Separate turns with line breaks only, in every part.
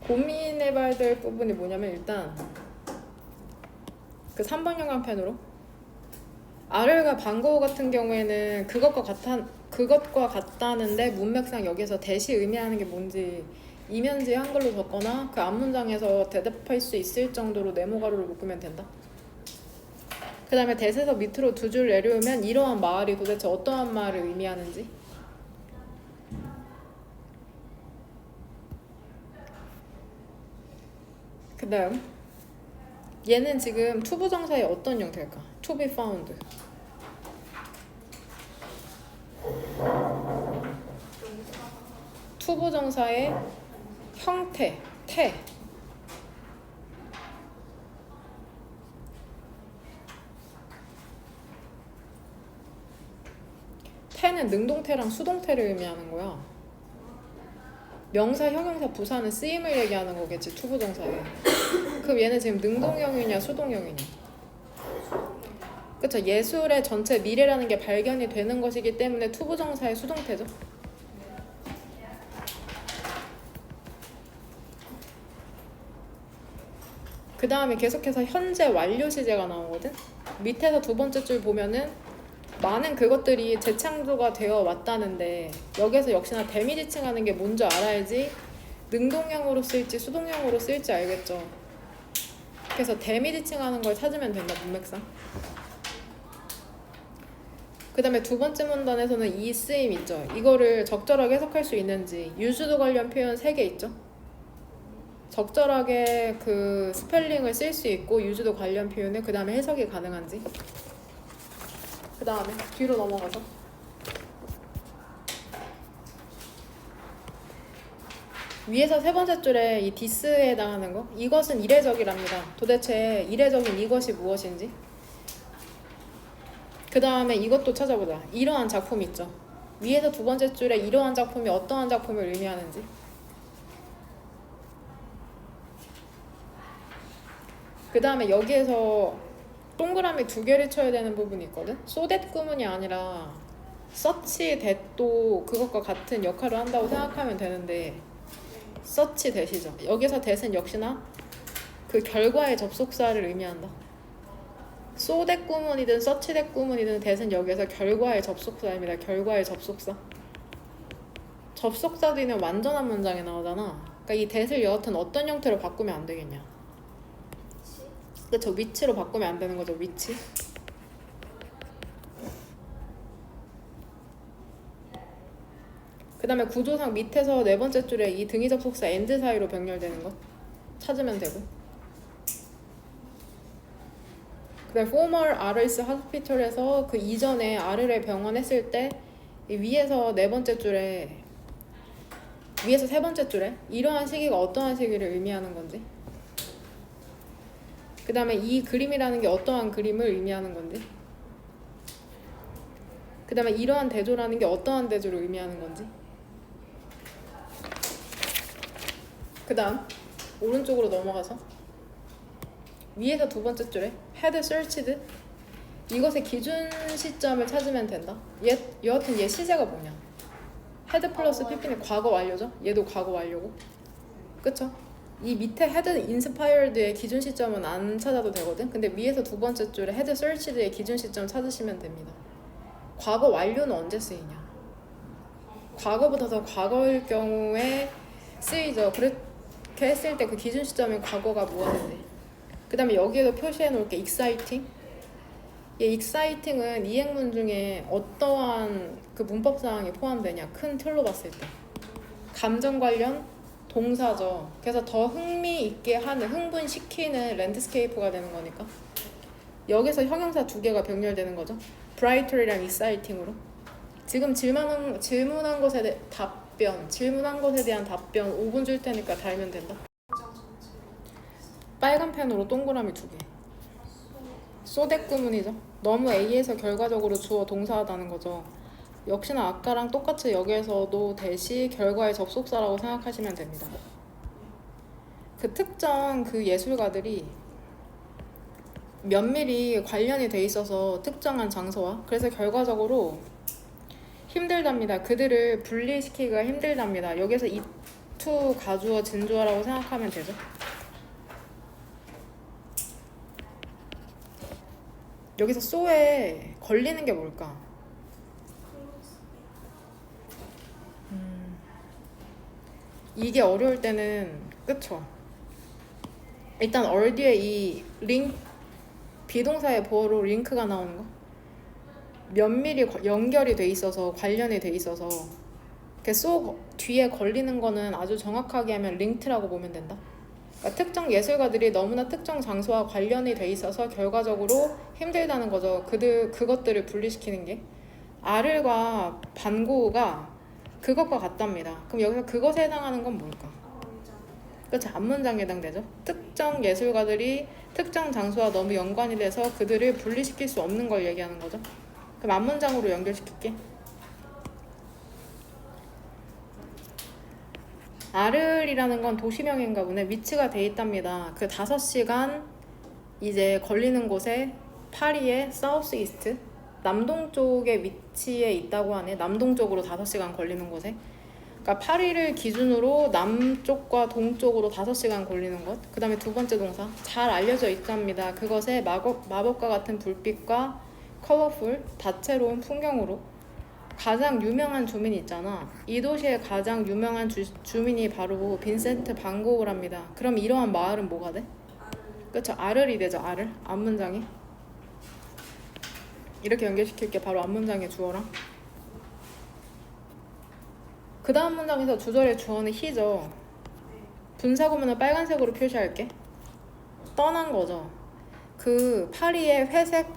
고민해봐야 될 부분이 뭐냐면 일단 그 3번 형광펜으로 R과 반고 같은 경우에는 그것과 같다는데 문맥상 여기서 대시 의미하는 게 뭔지 이면지 한글로 적거나 그 앞문장에서 대답할 수 있을 정도로 네모 가로를 묶으면 된다. 그 다음에 대세서 밑으로 두 줄 내려오면 이러한 말이 도대체 어떠한 말을 의미하는지. 그 다음 얘는 지금 투부정사의 어떤 형태일까? To be found. 투부정사의 형태, 태. 태는 능동태랑 수동태를 의미하는 거야. 명사, 형용사, 부사는 쓰임을 얘기하는 거겠지, 투부정사에. 그럼 얘는 지금 능동형이냐 수동형이냐? 그쵸? 예술의 전체 미래라는 게 발견이 되는 것이기 때문에 투부정사의 수동태죠. 그 다음에 계속해서 현재 완료 시제가 나오거든. 밑에서 두 번째 줄 보면은 많은 그것들이 재창조가 되어 왔다는데 여기서 역시나 대미지칭하는 게 뭔지 알아야지 능동형으로 쓸지 수동형으로 쓸지 알겠죠. 그래서 대미지칭하는 걸 찾으면 된다, 문맥상. 그 다음에 두 번째 문단에서는 이 쓰임 있죠. 이거를 적절하게 해석할 수 있는지 유주도 관련 표현 3개 있죠. 적절하게 그 스펠링을 쓸 수 있고 유주도 관련 표현을 그 다음에 해석이 가능한지. 그 다음에 뒤로 넘어가서 위에서 세 번째 줄에 이 디스에 해당하는 거, 이것은 이례적이랍니다. 도대체 이례적인 이것이 무엇인지. 그 다음에 이것도 찾아보자. 이러한 작품 있죠. 위에서 두 번째 줄에 이러한 작품이 어떠한 작품을 의미하는지. 그 다음에 여기에서 동그라미 2개를 쳐야 되는 부분이 있거든. so that 구문이 아니라 such that도 그것과 같은 역할을 한다고 생각하면 되는데 such that이죠. 여기서 that은 역시나 그 결과의 접속사를 의미한다. so that 구문이든 such that 구문이든 that은 여기에서 결과의 접속사입니다. 결과의 접속사. 접속사 뒤는 완전한 문장에 나오잖아. 그러니까 이 that을 여하튼 어떤 형태로 바꾸면 안 되겠냐. 그쵸, 위치로 바꾸면 안 되는 거죠, 위치. 그 다음에 구조상 밑에서 네 번째 줄에 이 등위 접속사 and 사이로 병렬되는 거 찾으면 되고. 그 다음에 former RS hospital에서 그 이전에 R을 병원 했을 때 이 위에서 네 번째 줄에 위에서 세 번째 줄에 이러한 시기가 어떠한 시기를 의미하는 건지. 그 다음에 이 그림이라는 게 어떠한 그림을 의미하는 건지. 그 다음에 이러한 대조라는 게 어떠한 대조를 의미하는 건지. 그 다음 오른쪽으로 넘어가서 위에서 두 번째 줄에 had searched 이것의 기준 시점을 찾으면 된다. 여하튼 얘 시제가 뭐냐. had 플러스 pp는 과거 완료죠. 얘도 과거 완료고. 그쵸? 이 밑에 had inspired의 기준 시점은 안 찾아도 되거든. 근데 위에서 두 번째 줄에 had searched의 기준 시점 찾으시면 됩니다. 과거 완료는 언제 쓰이냐? 과거보다 더 과거일 경우에 쓰이죠. 그렇게 했을 때 그 기준 시점인 과거가 무엇인지. 그 다음에 여기에도 표시해 놓을게. exciting. 이 exciting은 이행문 중에 어떠한 그 문법 사항이 포함되냐? 큰 틀로 봤을 때 감정 관련 동사죠. 그래서 더 흥미있게 하는, 흥분시키는 랜드스케이프가 되는 거니까 여기서 형용사 2개가 병렬되는 거죠. brightly랑 exciting으로. 지금 질문한 것에 대한 답변 5분 줄 테니까 달면 된다. 빨간 펜으로 동그라미 2개. so that 구문이죠. 너무 A에서 결과적으로 주어 동사하다는 거죠. 역시나 아까랑 똑같이 여기에서도 대시 결과의 접속사라고 생각하시면 됩니다. 그 특정 그 예술가들이 면밀히 관련이 돼 있어서 특정한 장소와 그래서 결과적으로 힘들답니다. 그들을 분리시키기가 힘들답니다. 여기서 이 루트 가주어 진주어라고 생각하면 되죠. 여기서 so에 걸리는 게 뭘까? 이게 어려울 때는 그쵸? 일단 already에 이 비동사의 보어로 링크가 나오는 거 면밀히 연결이 돼 있어서 관련이 돼 있어서 so 뒤에 걸리는 거는 아주 정확하게 하면 링크라고 보면 된다. 그러니까 특정 예술가들이 너무나 특정 장소와 관련이 돼 있어서 결과적으로 힘들다는 거죠. 그것들을 분리시키는 게 아를과 반고우가 그것과 같답니다. 그럼 여기서 그것에 해당하는 건 뭘까? 그렇죠. 앞문장에 해당되죠. 특정 예술가들이 특정 장소와 너무 연관이 돼서 그들을 분리시킬 수 없는 걸 얘기하는 거죠. 그럼 앞문장으로 연결시킬게. 아를이라는 건 도시명인가 보네. 위치가 돼 있답니다. 그 5시간 이제 걸리는 곳에 파리의 사우스 이스트 남동쪽에 위치해 있다고 하네. 남동쪽으로 5시간 걸리는 곳에. 그러니까 파리를 기준으로 남쪽과 동쪽으로 5시간 걸리는 것. 그 다음에 두 번째 동사 잘 알려져 있답니다. 그것에 마법과 같은 불빛과 컬러풀 다채로운 풍경으로 가장 유명한 주민이 있잖아. 이 도시의 가장 유명한 주민이 바로 빈센트 반 고흐랍니다. 그럼 이러한 마을은 뭐가 돼? 그쵸, 아를이 되죠. 아를 앞문장이 이렇게 연결시킬게. 바로 앞문장의 주어랑 그 다음 문장에서 주절의 주어는 he죠. 분사구문을 빨간색으로 표시할게. 떠난 거죠. 그 파리의 회색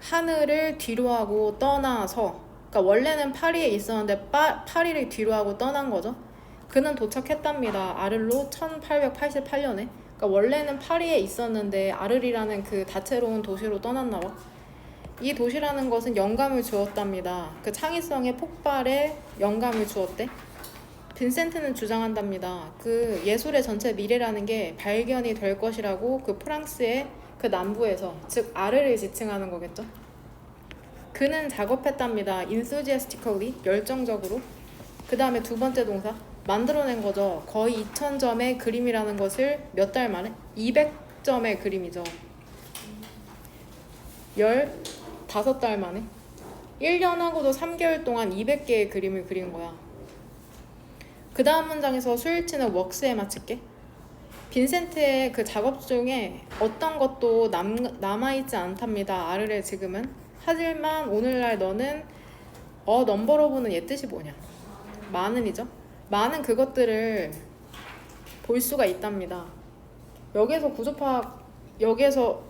하늘을 뒤로하고 떠나서, 그러니까 원래는 파리에 있었는데 파리를 뒤로하고 떠난 거죠. 그는 도착했답니다. 아를로 1888년에. 그러니까 원래는 파리에 있었는데 아를이라는 그 다채로운 도시로 떠났나 봐. 이 도시라는 것은 영감을 주었답니다. 그 창의성의 폭발에 영감을 주었대. 빈센트는 주장한답니다. 그 예술의 전체 미래라는 게 발견이 될 것이라고 그 프랑스의 그 남부에서, 즉 아르를 지칭하는 거겠죠. 그는 작업했답니다. enthusiastically, 열정적으로. 그 다음에 두 번째 동사 만들어낸 거죠. 거의 2000점의 그림이라는 것을 몇 달 만에? 200점의 그림이죠. 15달 만에. 1년 하고도 3개월 동안 200개의 그림을 그린 거야. 그 다음 문장에서 수일치는 웍스에 맞출게. 빈센트의 그 작업 중에 어떤 것도 남아있지 않답니다. 아르레 지금은. 하지만 오늘날 너는 넘버러브는 얘 뜻이 뭐냐? 많은이죠. 많은 그것들을 볼 수가 있답니다. 여기에서 구조파악, 여기에서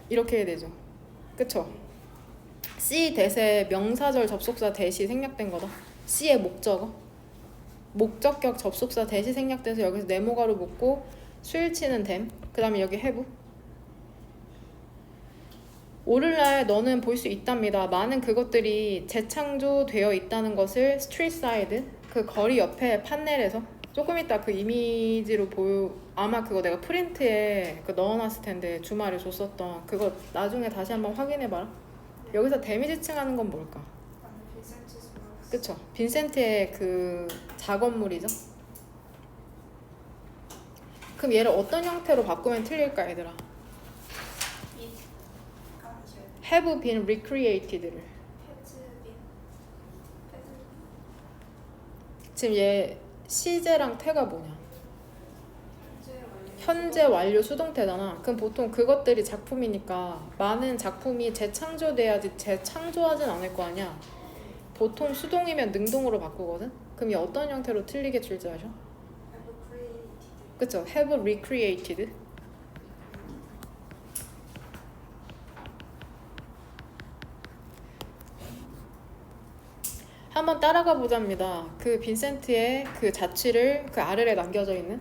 이렇게 해야 되죠. 그쵸? C 대세 명사절 접속사 대시 생략된 거다. C의 목적어. 목적격 접속사 대시 생략돼서 여기서 네모가로 묶고 수일치는 됨. 그 다음에 여기 have. 오늘날 너는 볼 수 있답니다. 많은 그것들이 재창조되어 있다는 것을 street side, 그 거리 옆에 판넬에서. 조금 이따 그 이미지로 아마 그거 내가 프린트에 넣어놨을 텐데 주말에 줬었던 그거 나중에 다시 한번 확인해봐라. 여기서 데미지 층하는 건 뭘까? 그쵸, 빈센트의 그 작업물이죠. 그럼 얘를 어떤 형태로 바꾸면 틀릴까 얘들아? have been recreated를 지금 얘 시제랑 태가 뭐냐? 현재 완료 수동태잖아. 그럼 보통 그것들이 작품이니까 많은 작품이 재창조돼야지 재창조하진 않을 거 아니야. 보통 수동이면 능동으로 바꾸거든? 그럼 이 어떤 형태로 틀리게 줄지 아셔? 그쵸? have recreated. 한번 따라가 보자입니다. 그 빈센트의 그 자취를 그 아래에 남겨져 있는.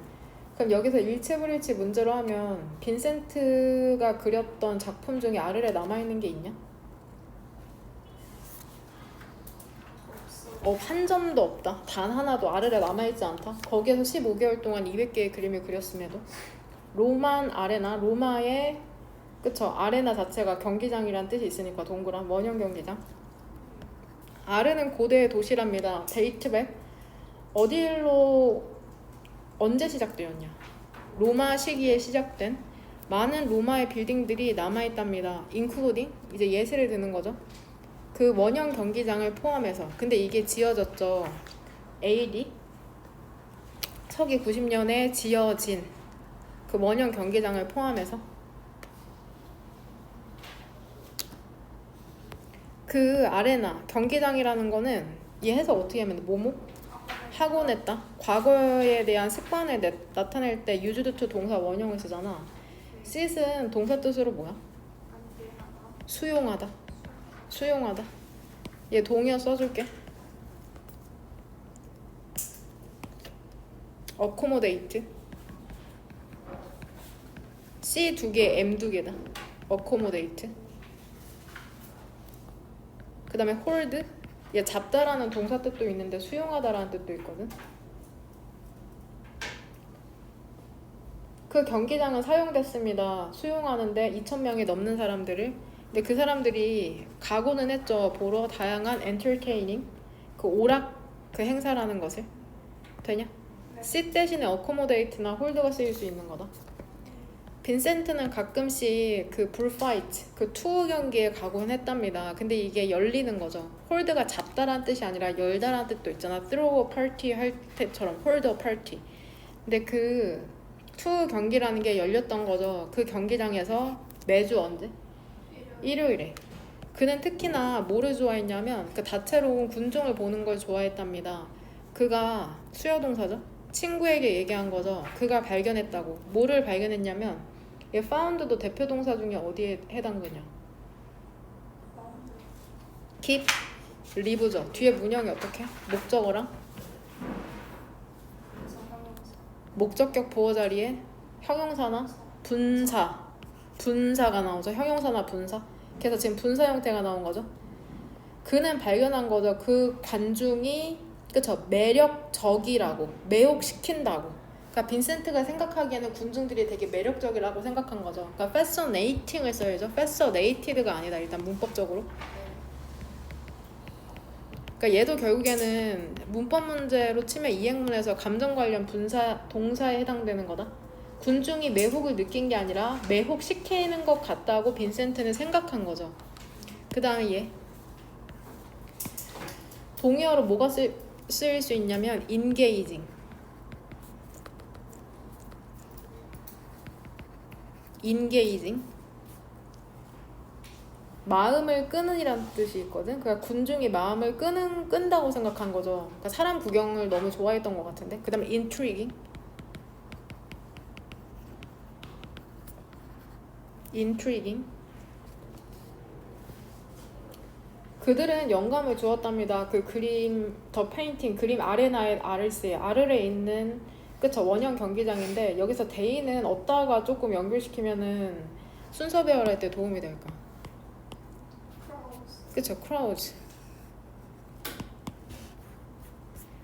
그럼 여기서 일체불일치 문제로 하면 빈센트가 그렸던 작품 중에 아래에 남아있는 게 있냐? 한 점도 없다. 단 하나도 아래에 남아있지 않다. 거기에서 15개월 동안 200개의 그림을 그렸음에도. 로만 아레나, 로마의 그쵸, 아레나 자체가 경기장이란 뜻이 있으니까 동그란 원형 경기장. 아르는 고대의 도시랍니다. 데이트백. 어디로 언제 시작되었냐? 로마 시기에 시작된 많은 로마의 빌딩들이 남아있답니다. 인클루딩 이제 예시를 드는 거죠. 그 원형 경기장을 포함해서. 근데 이게 지어졌죠. AD 서기 90년에 지어진 그 원형 경기장을 포함해서. 그 아레나 경기장이라는 거는 얘 해서 어떻게 하면 뭐뭐 하고 냈다. 과거에 대한 습관을 나타낼 때 유즈드2 동사 원형을 쓰잖아. sit은 동사 뜻으로 뭐야? 수용하다. 수용하다. 얘 동의어 써줄게. accommodate. C 2개, M 2개다. accommodate. 그 다음에 hold. 얘 잡다라는 동사 뜻도 있는데 수용하다라는 뜻도 있거든. 그 경기장은 사용됐습니다. 수용하는데 2,000명이 넘는 사람들을. 근데 그 사람들이 가고는 했죠. 보러 다양한 entertaining 그 오락 그 행사라는 것을. 되냐? sit 대신에 accommodate나 hold가 쓰일 수 있는 거다. 빈센트는 가끔씩 그 불파이트, 그 투어 경기에 가곤 했답니다. 근데 이게 열리는 거죠. 홀드가 잡다란 뜻이 아니라 열다란 뜻도 있잖아. throw a party 할 때처럼 hold a party. 근데 그 투어 경기라는 게 열렸던 거죠. 그 경기장에서 매주 언제? 일요일에. 그는 특히나 뭐를 좋아했냐면 그 다채로운 군종을 보는 걸 좋아했답니다. 그가 수요동사죠. 친구에게 얘기한 거죠. 그가 발견했다고. 뭐를 발견했냐면 얘 found도 대표 동사 중에 어디에 해당되냐? keep, live죠. 뒤에 문형이 어떻게? 목적어랑 목적격 보호 자리에 형용사나 분사가 나오죠. 형용사나 분사. 그래서 지금 분사 형태가 나온 거죠. 그는 발견한 거죠. 그 관중이 그쵸 매력적이라고 매혹시킨다고. 그러니까 빈센트가 생각하기에는 군중들이 되게 매력적이라고 생각한 거죠. 그러니까 fascinating을 써야죠. fascinated가 아니다. 일단 문법적으로. 그러니까 얘도 결국에는 문법 문제로 치면 이행문에서 감정 관련 분사 동사에 해당되는 거다. 군중이 매혹을 느낀 게 아니라 매혹시키는 것 같다고 빈센트는 생각한 거죠. 그 다음에 얘 동의어로 뭐가 쓰일 수 있냐면 engaging. engaging 마음을 끄는 이란 뜻이 있거든. 그러니까 군중이 마음을 끈다고 생각한 거죠. 그러니까 사람 구경을 너무 좋아했던 것 같은데. 그 다음에 intriguing 그들은 영감을 주었답니다. 그 그림 더 페인팅 그림 아레나의 아르에 있는 그쵸 원형 경기장인데 여기서 데이는 어디다가 조금 연결시키면은 순서 배열할 때 도움이 될까? 그쵸 crowds.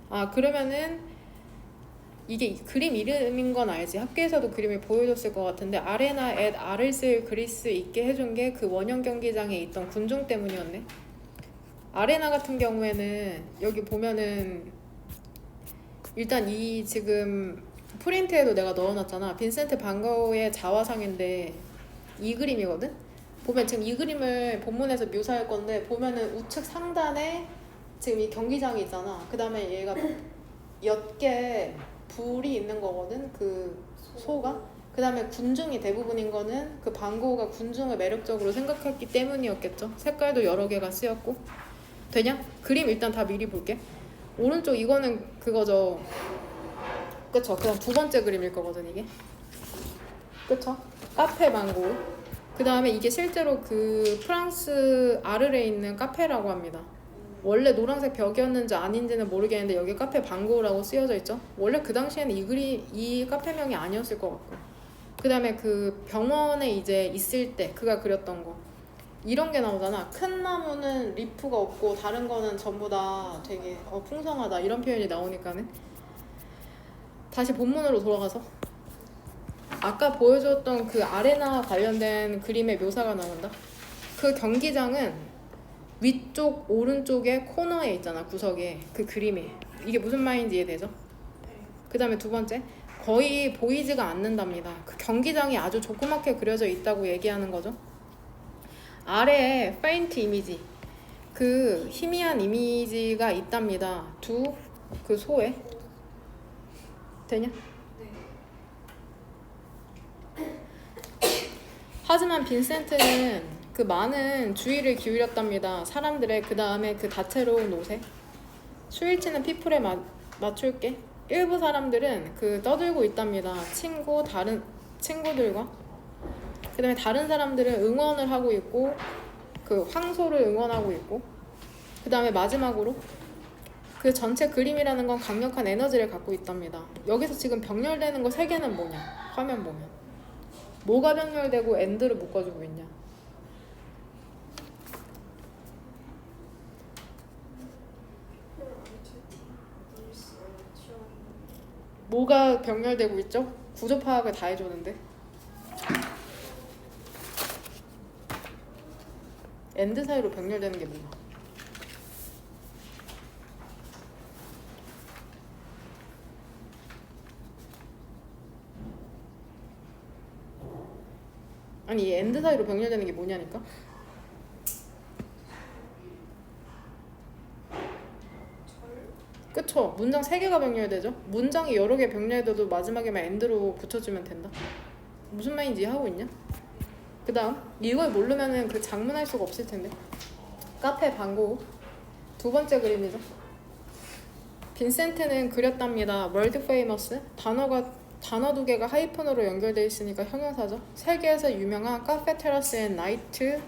아 그러면은 이게 그림 이름인 건 알지? 학교에서도 그림을 보여줬을 것 같은데 아레나 앳 아르셀 그리스 있게 해준 게 그 원형 경기장에 있던 군중 때문이었네. 아레나 같은 경우에는 여기 보면은 일단 이 지금 프린트에도 내가 넣어놨잖아. 빈센트 반 고흐의 자화상인데 이 그림이거든? 보면 지금 이 그림을 본문에서 묘사할 건데 보면은 우측 상단에 지금 이 경기장이 있잖아. 그 다음에 얘가 옅게 불이 있는 거거든. 그 소가. 그 다음에 군중이 대부분인 거는 그 반 고흐가 군중을 매력적으로 생각했기 때문이었겠죠. 색깔도 여러 개가 쓰였고. 되냐? 그림 일단 다 미리 볼게. 오른쪽 이거는 그거죠. 그쵸? 그다음 두 번째 그림일 거거든 이게. 그쵸? 카페 망고. 그 다음에 이게 실제로 그 프랑스 아르에 있는 카페라고 합니다. 원래 노란색 벽이었는지 아닌지는 모르겠는데 여기 카페 방고라고 쓰여져 있죠. 원래 그 당시에는 이 카페명이 아니었을 것 같고. 그 다음에 그 병원에 이제 있을 때 그가 그렸던 거 이런 게 나오잖아. 큰 나무는 리프가 없고 다른 거는 전부 다 되게 풍성하다 이런 표현이 나오니까는. 다시 본문으로 돌아가서 아까 보여줬던 그 아레나 관련된 그림의 묘사가 나온다. 그 경기장은 위쪽 오른쪽에 코너에 있잖아. 구석에 그 그림에. 이게 무슨 말인지 이해되죠? 그 다음에 두 번째 거의 보이지가 않는답니다. 그 경기장이 아주 조그맣게 그려져 있다고 얘기하는 거죠. 아래에 페인트 이미지, 그 희미한 이미지가 있답니다. 두 그 소에. 되냐? 하지만 빈센트는 그 많은 주의를 기울였답니다. 사람들의 그 다음에 그 다채로운 옷에. 스위치는 피플에 맞출게. 일부 사람들은 그 떠들고 있답니다. 다른 친구들과. 그 다음에 다른 사람들은 응원을 하고 있고, 그 황소를 응원하고 있고, 그 다음에 마지막으로 그 전체 그림이라는 건 강력한 에너지를 갖고 있답니다. 여기서 지금 병렬되는 거 세 개는 뭐냐? 화면 보면. 뭐가 병렬되고 엔드를 묶어주고 있냐? 뭐가 병렬되고 있죠? 구조 파악을 다 해주는데. 엔드 사이로 병렬되는 게 뭐야? 아니 이 엔드 사이로 병렬되는 게 뭐냐니까? 그쵸? 문장 3개가 병렬되죠? 문장이 여러 개 병렬돼도 마지막에만 엔드로 붙여주면 된다. 무슨 말인지 이해하고 있냐? 그 다음 이걸 모르면은 그 장문할 수가 없을 텐데. 카페 방고 두 번째 그림이죠. 빈센트는 그렸답니다. 월드 페이머스 단어 두 개가 하이픈으로 연결되어 있으니까 형용사죠. 세계에서 유명한 카페 테라스 앤 나이트를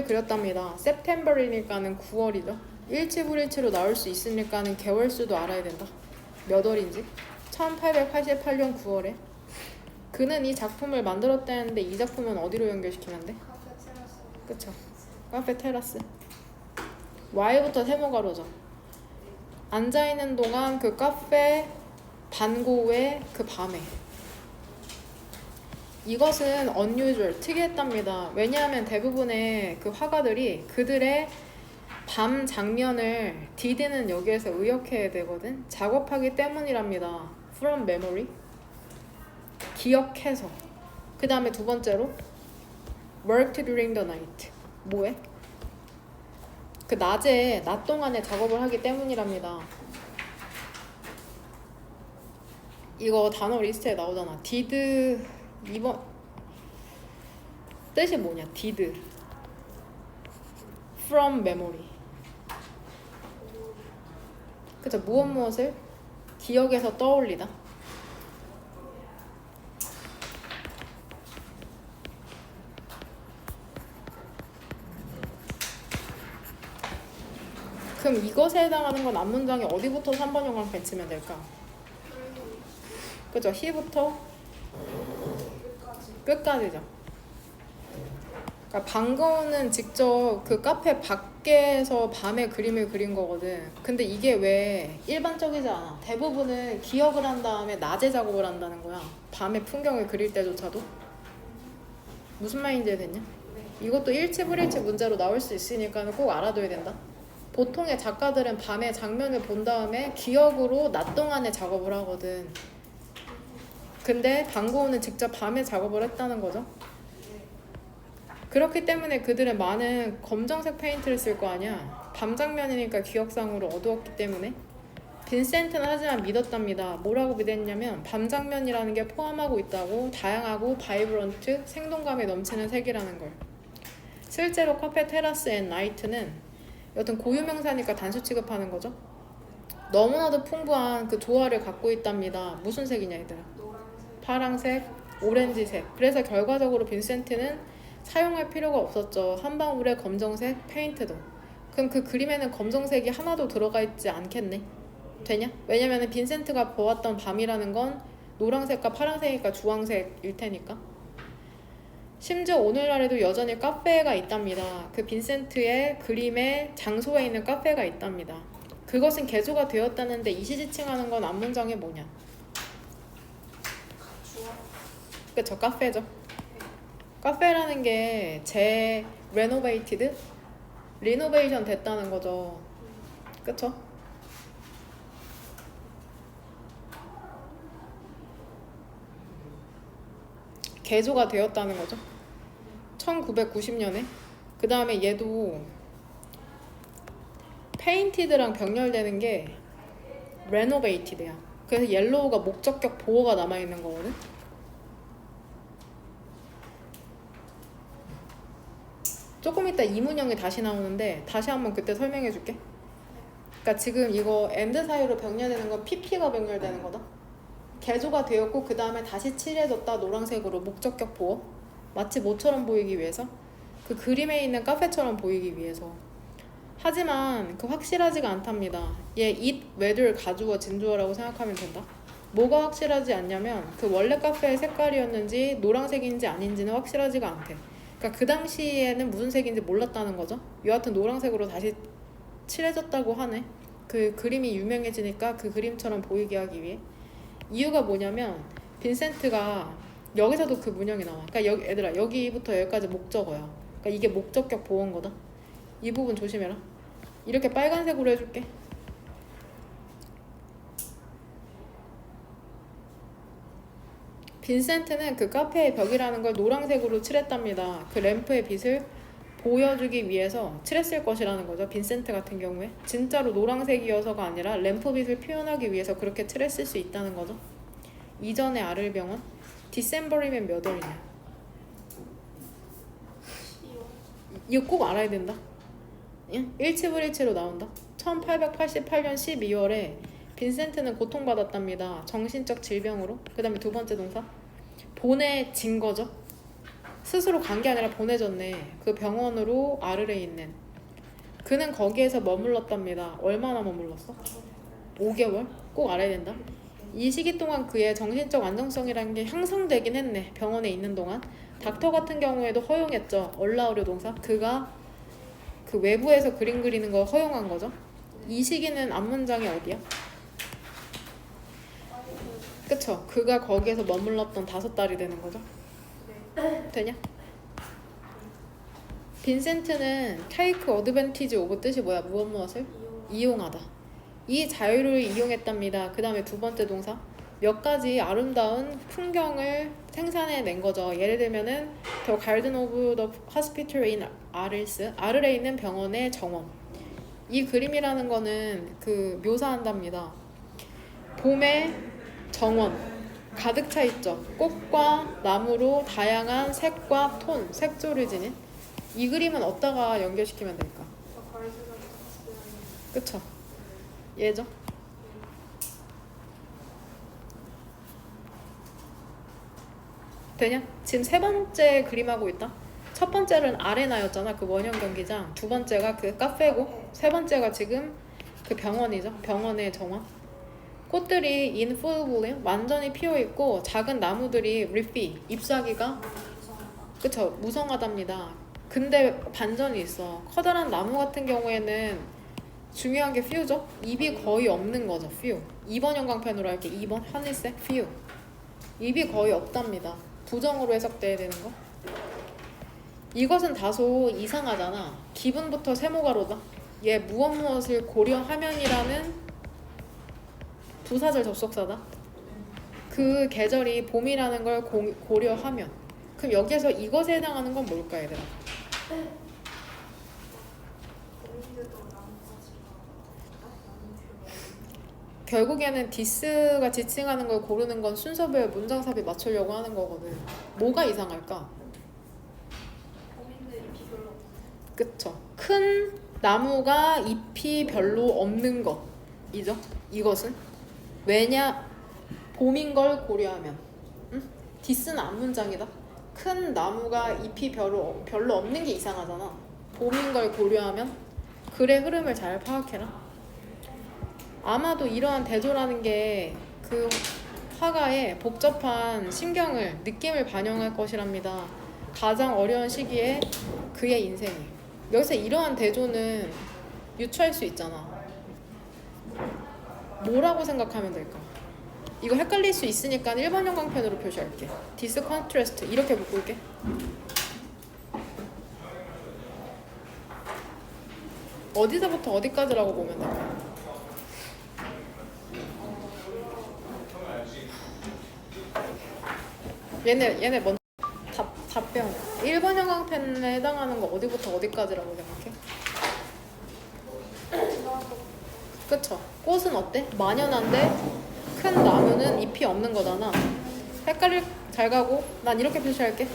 그렸답니다. September이니까는 9월이죠. 일치불일치로 나올 수 있으니까는 개월수도 알아야 된다. 몇 월인지. 1888년 9월에. 그는 이 작품을 만들었다는데 이 작품은 어디로 연결시키면 돼?
카페 테라스.
그쵸. 카페 테라스. Y부터 세모가로죠. 앉아있는 동안 그 카페 반고의 그 밤에. 이것은 unusual, 특이했답니다. 왜냐하면 대부분의 그 화가들이 그들의 밤 장면을 did는 여기에서 의역해야 되거든. 작업하기 때문이랍니다. From memory. 기억해서. 그 다음에 두 번째로 worked during the night. 뭐해? 그 낮 동안에 작업을 하기 때문이랍니다. 이거 단어 리스트에 나오잖아. did 2번 뜻이 뭐냐? did from memory. 그쵸? 무엇을 기억에서 떠올리다. 그럼 이것에 해당하는 건 앞문장이 어디부터 3번 형광 펜치면 될까? 그죠? he부터 끝까지죠. 그러니까 방금은 직접 그 카페 밖에서 밤에 그림을 그린 거거든. 근데 이게 왜 일반적이지 않아? 대부분은 기억을 한 다음에 낮에 작업을 한다는 거야. 밤에 풍경을 그릴 때조차도. 무슨 말인지 이해됐냐? 이것도 일치불일치 문제로 나올 수 있으니까 꼭 알아둬야 된다. 보통의 작가들은 밤에 장면을 본 다음에 기억으로 낮 동안에 작업을 하거든. 근데 방고우는 직접 밤에 작업을 했다는 거죠. 그렇기 때문에 그들은 많은 검정색 페인트를 쓸 거 아니야. 밤 장면이니까 기억상으로 어두웠기 때문에. 빈센트는 하지만 믿었답니다. 뭐라고 믿었냐면 밤 장면이라는 게 포함하고 있다고. 다양하고 바이브런트, 생동감이 넘치는 색이라는 걸. 실제로 카페 테라스 앤 나이트는 여튼 고유명사니까 단수 취급하는 거죠. 너무나도 풍부한 그 조화를 갖고 있답니다. 무슨 색이냐 얘들아?
노란색.
파랑색, 오렌지색. 그래서 결과적으로 빈센트는 사용할 필요가 없었죠. 한 방울의 검정색 페인트도. 그럼 그 그림에는 검정색이 하나도 들어가 있지 않겠네? 되냐? 왜냐면 빈센트가 보았던 밤이라는 건 노란색과 파란색이니까 주황색일 테니까. 심지어 오늘날에도 여전히 카페가 있답니다. 그 빈센트의 그림의 장소에 있는 카페가 있답니다. 그것은 개조가 되었다는데 이시지칭하는 건 앞문장에 뭐냐? 그쵸, 카페죠. 카페라는 게 리노베이션 됐다는 거죠. 그쵸? 개조가 되었다는 거죠. 1990년에. 그 다음에 얘도 페인티드랑 병렬되는 게 레노베이티드야. 그래서 옐로우가 목적격 보호가 남아있는 거거든. 조금 이따 이 문형이 다시 나오는데 다시 한번 그때 설명해 줄게. 그러니까 지금 이거 and 사이로 병렬되는 건 pp가 병렬되는 거다. 개조가 되었고 그 다음에 다시 칠해졌다. 노란색으로 목적격 보호. 마치 모처럼 보이기 위해서. 그 그림에 있는 카페처럼 보이기 위해서. 하지만 그 확실하지가 않답니다. 얘 it, whether 가주어, 진주어라고 생각하면 된다. 뭐가 확실하지 않냐면 그 원래 카페의 색깔이었는지 노란색인지 아닌지는 확실하지가 않대. 그러니까 그 당시에는 무슨 색인지 몰랐다는 거죠. 여하튼 노란색으로 다시 칠해졌다고 하네. 그 그림이 유명해지니까 그 그림처럼 보이게 하기 위해. 이유가 뭐냐면 빈센트가 여기서도 그 문형이 나와. 그러니까 여기 얘들아 여기부터 여기까지 목적어야. 그러니까 이게 목적격 보호인 거다. 이 부분 조심해라. 이렇게 빨간색으로 해줄게. 빈센트는 그 카페의 벽이라는 걸 노란색으로 칠했답니다. 그 램프의 빛을 보여주기 위해서 칠했을 것이라는 거죠. 빈센트 같은 경우에 진짜로 노란색이어서가 아니라 램프 빛을 표현하기 위해서 그렇게 칠했을 수 있다는 거죠. 이전에 아를병원 디셈버리면 몇 월이냐? 이거 꼭 알아야 된다. 1717로 나온다. 1888년 12월에 빈센트는 고통받았답니다. 정신적 질병으로. 그 다음에 두 번째 동사 보내진 거죠. 스스로 간 게 아니라 보내졌네. 그 병원으로 아르레 있는. 그는 거기에서 머물렀답니다. 얼마나 머물렀어? 5개월? 꼭 알아야 된다. 이 시기 동안 그의 정신적 안정성이라는 게 향상되긴 했네. 병원에 있는 동안. 닥터 같은 경우에도 허용했죠. 얼라우려 동사. 그가 그 외부에서 그림 그리는 거 허용한 거죠. 이 시기는 앞문장이 어디야? 그쵸? 그가 거기에서 머물렀던 5달이 되는 거죠. 되냐? 빈센트는 take advantage of 뜻이 뭐야? 무엇을? 이용하다. 이 자유를 이용했답니다. 그 다음에 두 번째 동사 몇 가지 아름다운 풍경을 생산해낸 거죠. 예를 들면은 The Garden of the Hospital in Arles, 아르레 있는 병원의 정원. 이 그림이라는 거는 그 묘사한답니다. 봄의 정원 가득 차 있죠. 꽃과 나무로 다양한 색과 톤, 색조를 지닌 이 그림은 어디다가 연결시키면 될까? 그쵸? 얘죠? 되냐? 지금 세 번째 그림하고 있다. 첫 번째는 아레나였잖아. 그 원형 경기장. 두 번째가 그 카페고 세 번째가 지금 그 병원이죠. 병원의 정원. 꽃들이 in full bloom 완전히 피어있고 작은 나무들이 leafy 잎사귀가 그쵸 무성하답니다. 근데 반전이 있어. 커다란 나무 같은 경우에는 중요한 게 few죠. 잎이 거의 없는 거죠. few. 2번 형광펜으로 할게. 2번 하늘색 few. 잎이 거의 없답니다. 부정으로 해석돼야 되는 거. 이것은 다소 이상하잖아. 기분부터 세모가로다. 얘 무엇을 고려하면이라는 부사절 접속사다. 그 계절이 봄이라는 걸 고려하면. 그럼 여기에서 이것에 해당하는 건 뭘까 얘들아? 결국에는 디스가 지칭하는 걸 고르는 건 순서별 문장삽에 맞추려고 하는 거거든. 뭐가 이상할까? 그쵸. 큰 나무가 잎이 별로 없는 것이죠. 이것은 왜냐? 봄인 걸 고려하면. 응? 디스는 앞문장이다. 큰 나무가 잎이 별로 없는 게 이상하잖아. 봄인 걸 고려하면 글의 흐름을 잘 파악해라. 아마도 이러한 대조라는 게 그 화가의 복잡한 심경을, 느낌을 반영할 것이랍니다. 가장 어려운 시기에 그의 인생이. 여기서 이러한 대조는 유추할 수 있잖아. 뭐라고 생각하면 될까? 이거 헷갈릴 수 있으니까 1번 형광펜으로 표시할게. 디스 컨트래스트 이렇게 묶을게. 어디서부터 어디까지라고 보면 될까? 얘네 먼저 카페형. 1번 형광펜에 해당하는 거 어디부터 어디까지라고 생각해? 그쵸? 꽃은 어때? 만연한데 큰 나무는 잎이 없는 거잖아. 헷갈릴 잘 가고 난 이렇게 표시할게.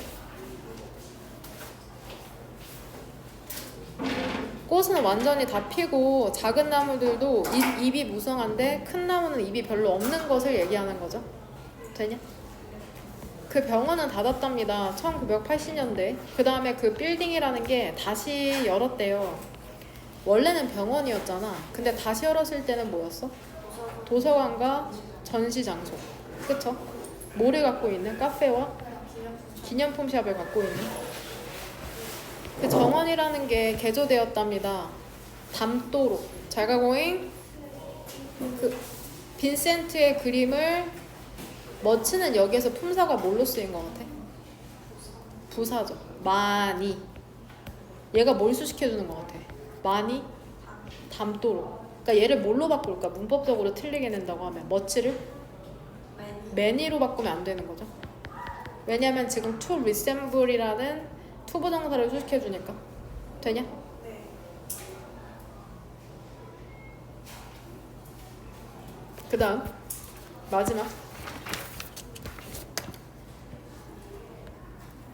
꽃은 완전히 다 피고 작은 나무들도 잎이 무성한데 큰 나무는 잎이 별로 없는 것을 얘기하는 거죠. 되냐? 그 병원은 닫았답니다. 1980년대. 그 다음에 그 빌딩이라는 게 다시 열었대요. 원래는 병원이었잖아. 근데 다시 열었을 때는 뭐였어? 도서관과 전시 장소. 그쵸? 뭐를 갖고 있는? 카페와 기념품 샵을 갖고 있는. 그 정원이라는 게 개조되었답니다. 담도로. 잘 가고잉. 그 빈센트의 그림을 머치는 여기에서 품사가 뭘로 쓰인 것 같아? 부사죠. 많이. 얘가 뭘 수식해주는 것 같아? 많이 담도로. 그러니까 얘를 뭘로 바꿀까? 문법적으로 틀리게 낸다고 하면 머치를 many로 바꾸면 안 되는 거죠. 왜냐면 지금 to resemble이라는 투부정사를 수식해주니까. 되냐?
네.
그 다음 마지막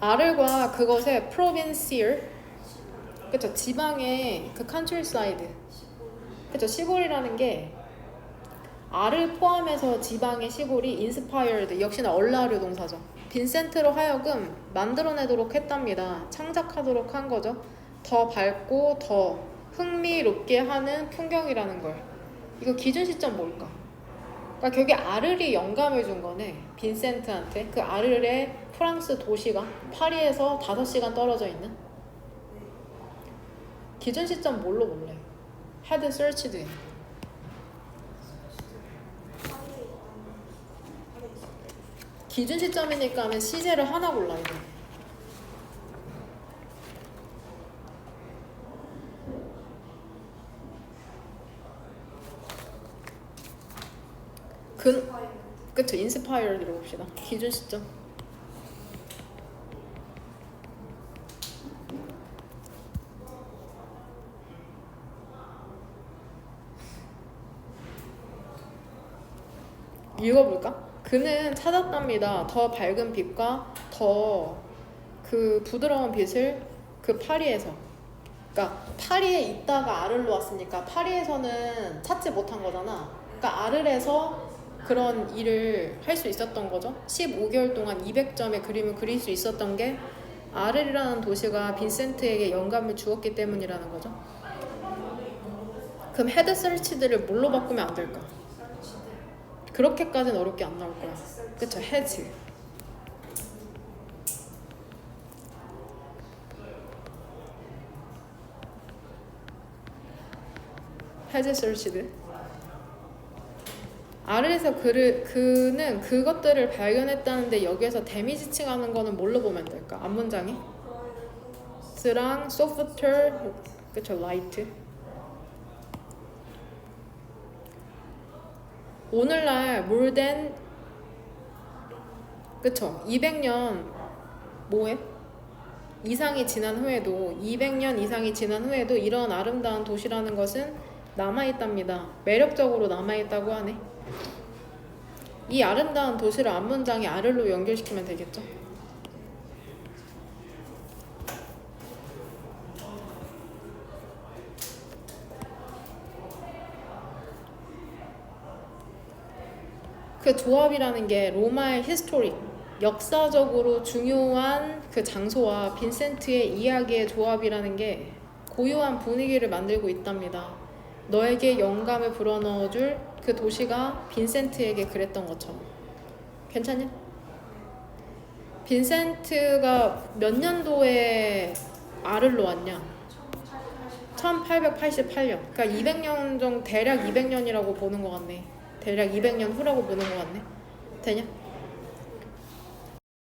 아를과 그것의 provincial, 그쵸? 지방의 그 countryside, 그쵸? 시골이라는 게 아를 포함해서 지방의 시골이 inspired, 역시나 얼라르 동사죠. 빈센트로 하여금 만들어내도록 했답니다. 창작하도록 한 거죠. 더 밝고 더 흥미롭게 하는 풍경이라는 걸. 이거 기준 시점 뭘까? 그러니까 결국에 아르리 영감을 준 거네. 빈센트한테. 그 아르의 프랑스 도시가 파리에서 5시간 떨어져 있는. 기준 시점 뭘로 볼래? had searched. 기준 시점이니까 하면 시제를 하나 골라야 돼. 그쵸, 인스파이어를 들어봅시다. 기준 시점. 읽어볼까? 그는 찾았답니다. 더 밝은 빛과 더 그 부드러운 빛을 그 파리에서. 그러니까 파리에 있다가 아를로 왔으니까 파리에서는 찾지 못한 거잖아. 그러니까 아를에서 그런 일을 할 수 있었던 거죠. 15개월 동안 200점의 그림을 그릴 수 있었던 게 아를이라는 도시가 빈센트에게 영감을 주었기 때문이라는 거죠. 그럼 헤드 설치들을 뭘로 바꾸면 안 될까? 그렇게까지는 어렵게 안 나올 거야. 그쵸? 헤즈. 헤즈 설치드. 아래에서 그는 그것들을 발견했다는데 여기에서 데미지 칭하는 거는 뭘로 보면 될까? 앞문장이? 스랑 소프트웨어, 그쵸? 라이트. 오늘날 more than, 그쵸? 200년 뭐해? 이상이 지난 후에도 200년 이상이 지난 후에도 이런 아름다운 도시라는 것은 남아있답니다. 매력적으로 남아있다고 하네. 이 아름다운 도시를 앞문장에 아를로 연결시키면 되겠죠? 그 조합이라는 게 로마의 히스토릭, 역사적으로 중요한 그 장소와 빈센트의 이야기의 조합이라는 게 고요한 분위기를 만들고 있답니다. 너에게 영감을 불어넣어줄 그 도시가 빈센트에게 그랬던 것처럼. 괜찮냐? 빈센트가 몇 년도에 아를로 왔냐? 1888년. 그러니까 200년 정도, 대략 200년이라고 보는 것 같네. 대략 200년 후라고 보는 것 같네. 되냐?